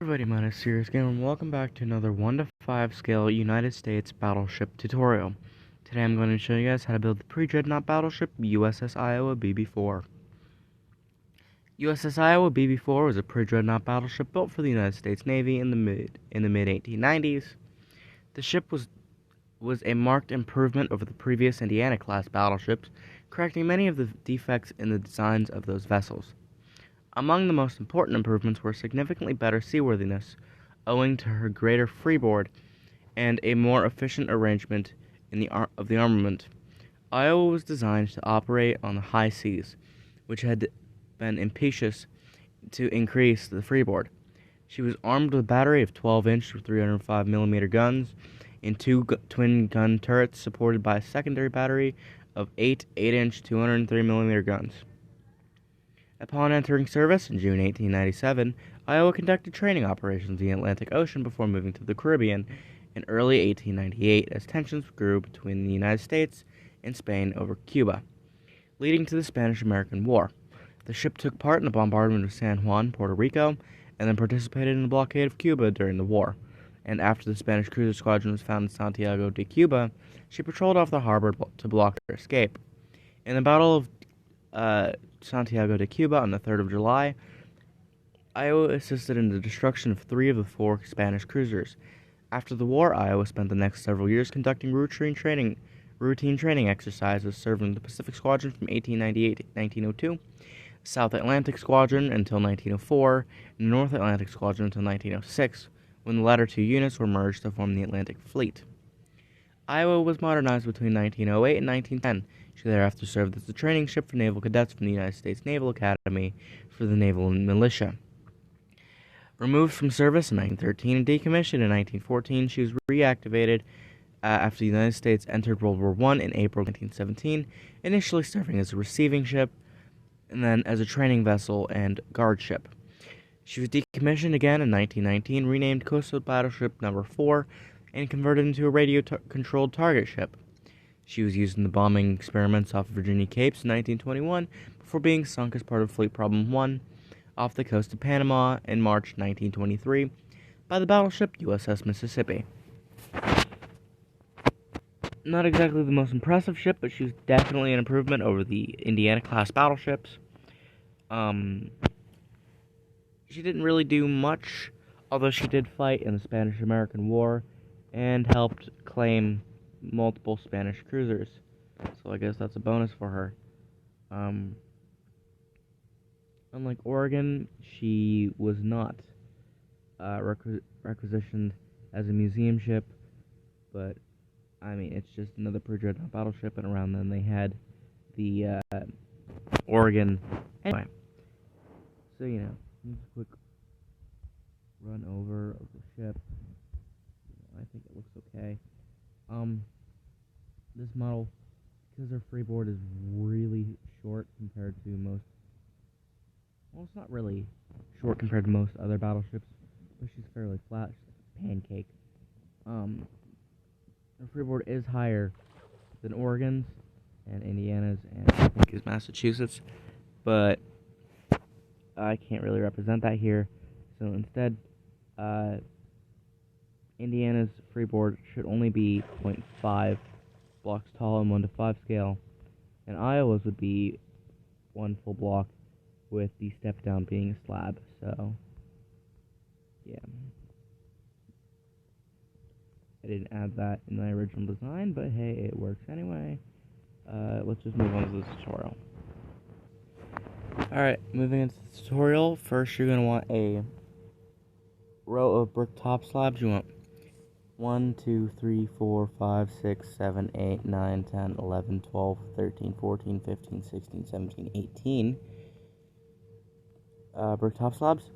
Everybody, my name is Serious Gamer, and welcome back to another 1 to 5 scale United States battleship tutorial. Today I'm going to show you guys how to build the Predreadnought battleship USS Iowa BB4. USS Iowa BB4 was a Predreadnought battleship built for the United States Navy in the mid 1890s. The ship was a marked improvement over the previous Indiana-class battleships, correcting many of the defects in the designs of those vessels. Among the most important improvements were significantly better seaworthiness, owing to her greater freeboard and a more efficient arrangement of the armament. Iowa was designed to operate on the high seas, which had been impetuous to increase the freeboard. She was armed with a battery of 12-inch 305mm guns and two twin gun turrets supported by a secondary battery of 8-inch 203mm guns. Upon entering service in June 1897, Iowa conducted training operations in the Atlantic Ocean before moving to the Caribbean in early 1898 as tensions grew between the United States and Spain over Cuba, leading to the Spanish-American War. The ship took part in the bombardment of San Juan, Puerto Rico, and then participated in the blockade of Cuba during the war. And after the Spanish cruiser squadron was found in Santiago de Cuba, she patrolled off the harbor to block their escape. In the Battle of Santiago de Cuba on the 3rd of July, Iowa assisted in the destruction of 3 of the 4 Spanish cruisers. After the war, Iowa spent the next several years conducting routine training exercises, serving the Pacific Squadron from 1898 to 1902, South Atlantic Squadron until 1904, and the North Atlantic Squadron until 1906, when the latter 2 units were merged to form the Atlantic Fleet. Iowa was modernized between 1908 and 1910. She thereafter served as a training ship for naval cadets from the United States Naval Academy for the Naval Militia. Removed from service in 1913 and decommissioned in 1914, she was reactivated after the United States entered World War I in April 1917, initially serving as a receiving ship and then as a training vessel and guard ship. She was decommissioned again in 1919, renamed Coastal Battleship No. 4, and converted into a radio-controlled target ship. She was used in the bombing experiments off Virginia Capes in 1921 before being sunk as part of Fleet Problem 1 off the coast of Panama in March 1923 by the battleship USS Mississippi. Not exactly the most impressive ship, but she was definitely an improvement over the Indiana-class battleships. She didn't really do much, although she did fight in the Spanish-American War and helped claim multiple Spanish cruisers, so I guess that's a bonus for her. Unlike Oregon, she was not requisitioned as a museum ship, but I mean, it's just another Predreadnought battleship, and around then they had the Oregon. Anyway, so just a quick run over of the ship. I think it looks okay. This model, because her freeboard is really short compared to most, well, it's not really short compared to most other battleships, but she's fairly flat. She's like a pancake. Her freeboard is higher than Oregon's and Indiana's, and I think is Massachusetts, but I can't really represent that here, so instead, Indiana's freeboard should only be 0.5 blocks tall in 1 to 5 scale, and Iowa's would be 1 full block with the step down being a slab, so yeah. I didn't add that in my original design, but hey, it works anyway. Let's just move on to the tutorial. Alright, moving into the tutorial, first you're going to want a row of brick top slabs. You want 1, 2, 3, 4, 5, 6, 7, 8, 9, 10, 11, 12, 13, 14, 15, 16, 17, 18 brick top slabs.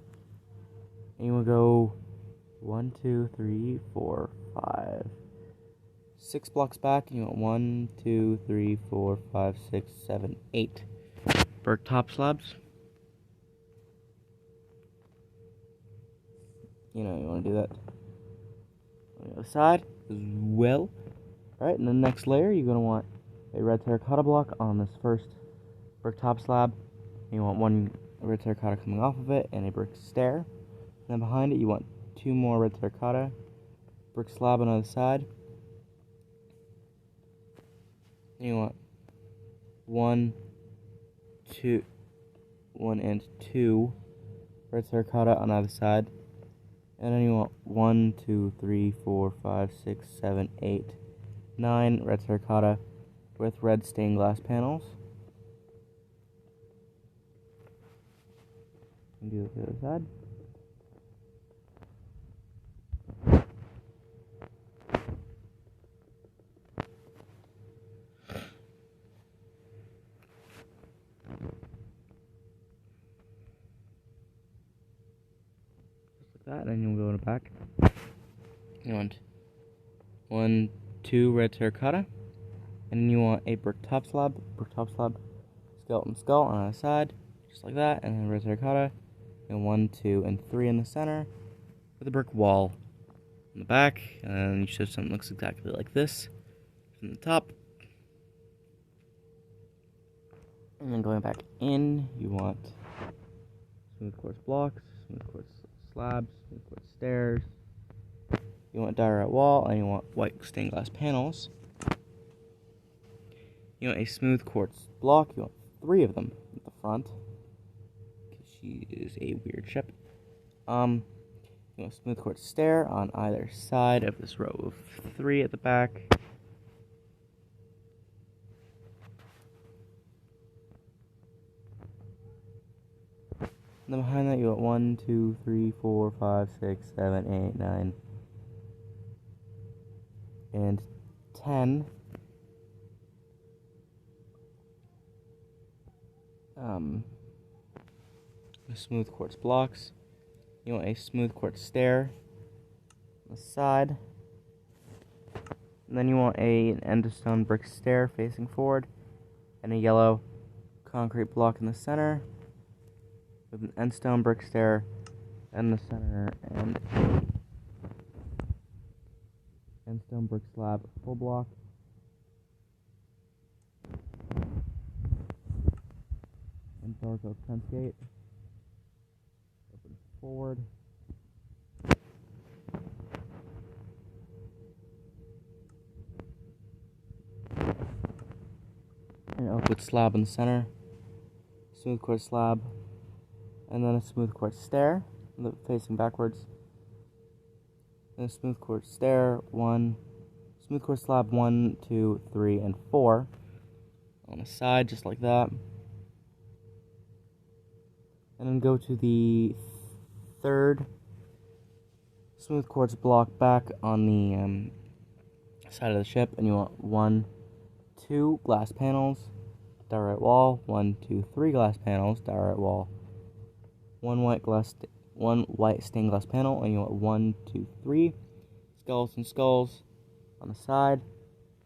And you want to go 1, 2, 3, 4, 5, 6 blocks back, and you want 1, 2, 3, 4, 5, 6, 7, 8 brick top slabs. You want to do that on the other side as well. Alright, and the next layer, you're going to want a red terracotta block on this first brick top slab. You want 1 red terracotta coming off of it and a brick stair. then behind it you want 2 more red terracotta, brick slab on the other side. Then you want 1 and 2 red terracotta on either side. And then you want 1, 2, 3, 4, 5, 6, 7, 8, 9 red terracotta with red stained glass panels. And do the other side. That, and then you'll go in the back. You want 1, 2 red terracotta, and then you want a brick top slab, skeleton skull on either side, just like that, and then red terracotta, and 1, 2, and 3 in the center, with a brick wall on the back, and you should have something that looks exactly like this from the top. And then going back in, you want smooth quartz blocks, smooth quartz slabs, smooth quartz stairs. You want diorite wall, and you want white stained glass panels. You want a smooth quartz block. You want 3 of them at the front, because she is a weird ship. You want a smooth quartz stair on either side of this row of 3 at the back. And then behind that you got 1, 2, 3, 4, 5, 6, 7, 8, 9, and 10. Smooth quartz blocks. You want a smooth quartz stair on the side. And then you want an endstone brick stair facing forward, and a yellow concrete block in the center, with an endstone brick stair in the center, and a endstone brick slab full block. And dark oak fence gate. Open forward. An oak wood slab in the center. Smooth quartz slab. And then a smooth quartz stair facing backwards. And a smooth quartz stair, smooth quartz slab 1, 2, 3, and 4 on the side, just like that. And then go to the 3rd smooth quartz block back on the side of the ship, and you want 1, 2 glass panels, diorite wall, 1, 2, 3 glass panels, diorite wall, 1 white stained glass panel, and you want 1, 2, 3 skeleton skulls on the side,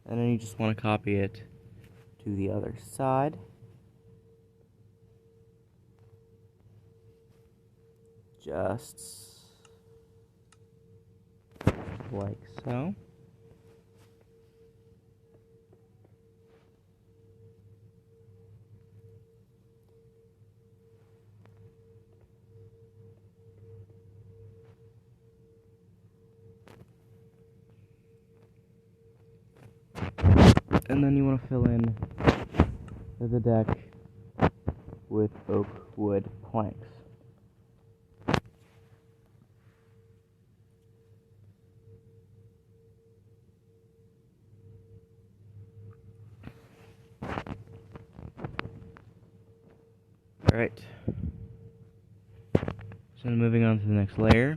and then you just want to copy it to the other side. Just like so. And then you want to fill in the deck with oak wood planks. Alright. So moving on to the next layer.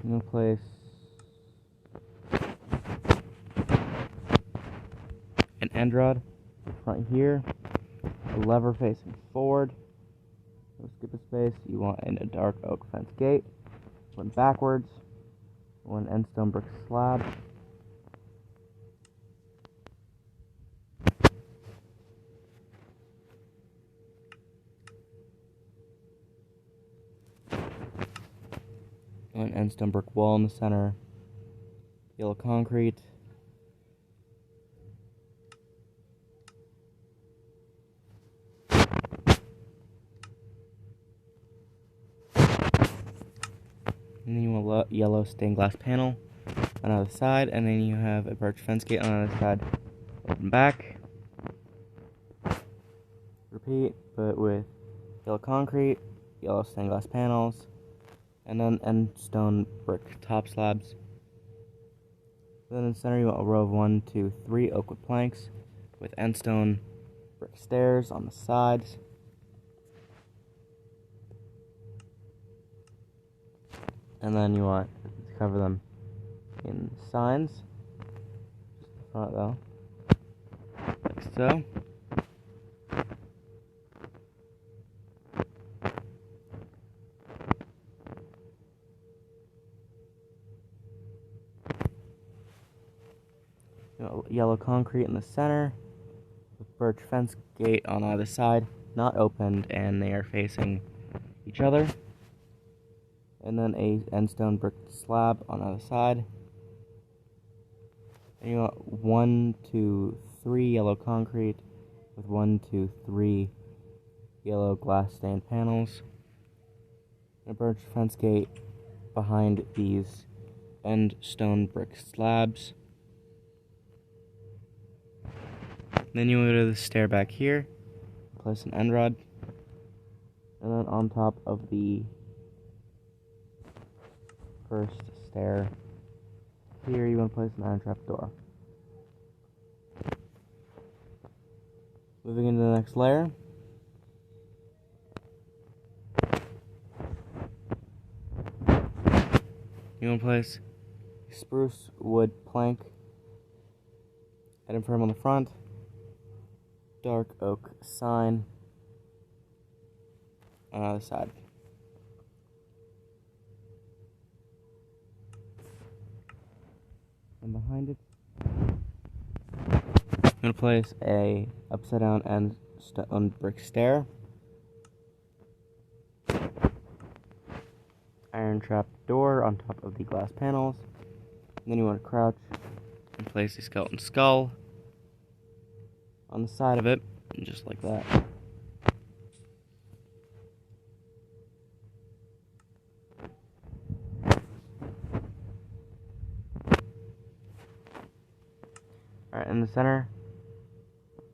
I'm going to place an end rod in front here, a lever facing forward. Let's skip a space. You want a dark oak fence gate, one backwards, one endstone brick slab. An endstone brick wall in the center, yellow concrete, And then you want a yellow stained glass panel on the other side, and then you have a birch fence gate on the other side. Open back. Repeat, but with yellow concrete, yellow stained glass panels, and then end stone brick top slabs. Then in the center you want a row of 1, 2, 3 oak wood planks with end stone brick stairs on the sides. And then you want to cover them in signs. Just the front though. Like so. Yellow concrete in the center, with birch fence gate on either side, not opened, and they are facing each other. And then a end stone brick slab on either side. And you want 1, 2, 3 yellow concrete with 1, 2, 3 yellow glass stained panels. And a birch fence gate behind these end stone brick slabs. Then you go to the stair back here, place an end rod, and then on top of the first stair here you want to place an iron trap door. Moving into the next layer, you want to place spruce wood plank, head frame on the front, dark oak sign on the other side. And behind it, I'm going to place a upside down end stone brick stair, iron trap door on top of the glass panels, and then you want to crouch and place a skeleton skull on the side of it, just like that. Alright, in the center,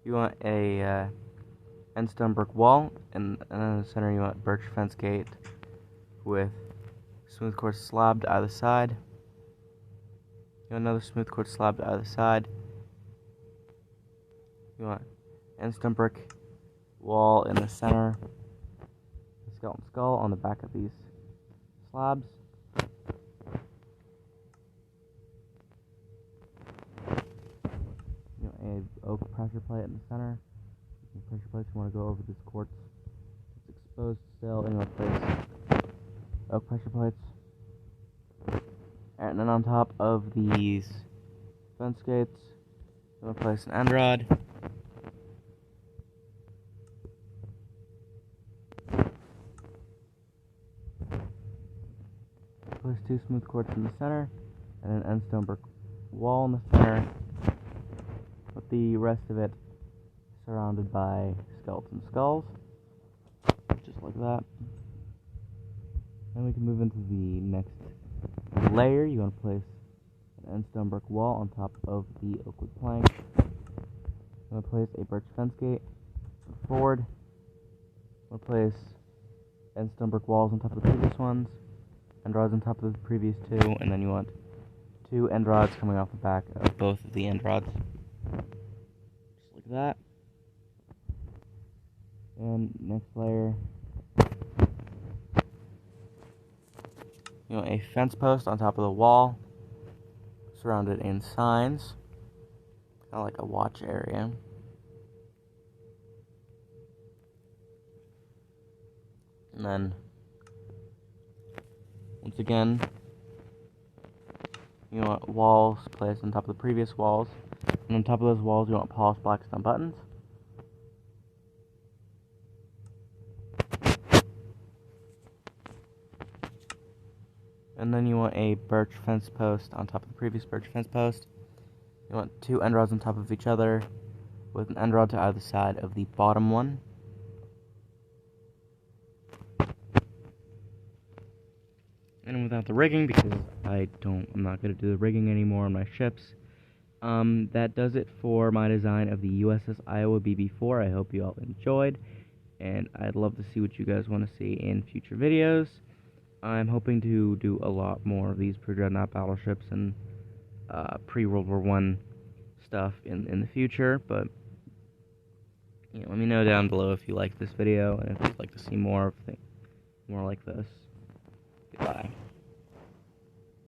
you want a end stone brick wall, and then in the center you want birch fence gate with smooth quartz slab to either side. You want another smooth quartz slab to either side. You want end stone brick wall in the center, a skeleton skull on the back of these slabs. You want a oak pressure plate in the center. The pressure plates, you want to go over this quartz. It's exposed still, and you want to place oak pressure plates. And then on top of these fence gates, you want to place an end rod. Place 2 smooth quartz in the center, and an end stone brick wall in the center, with the rest of it surrounded by skeleton skulls, just like that. Then we can move into the next layer. You want to place an end stone brick wall on top of the oak wood plank. You want to place a birch fence gate forward. You want to place end stone brick walls on top of the previous ones, end rods on top of the previous 2, and then you want 2 end rods coming off the back of both of the end rods, just like that. And next layer, you want a fence post on top of the wall, surrounded in signs, kind of like a watch area. And then, once again, you want walls placed on top of the previous walls, and on top of those walls you want polished black stone buttons. And then you want a birch fence post on top of the previous birch fence post. You want 2 end rods on top of each other, with an end rod to either side of the bottom one. and without the rigging, because I'm not going to do the rigging anymore on my ships. That does it for my design of the USS Iowa BB4. I hope you all enjoyed, and I'd love to see what you guys want to see in future videos. I'm hoping to do a lot more of these Predreadnought battleships and pre-World War I stuff in the future, but let me know down below if you like this video and if you'd like to see more like this. Goodbye.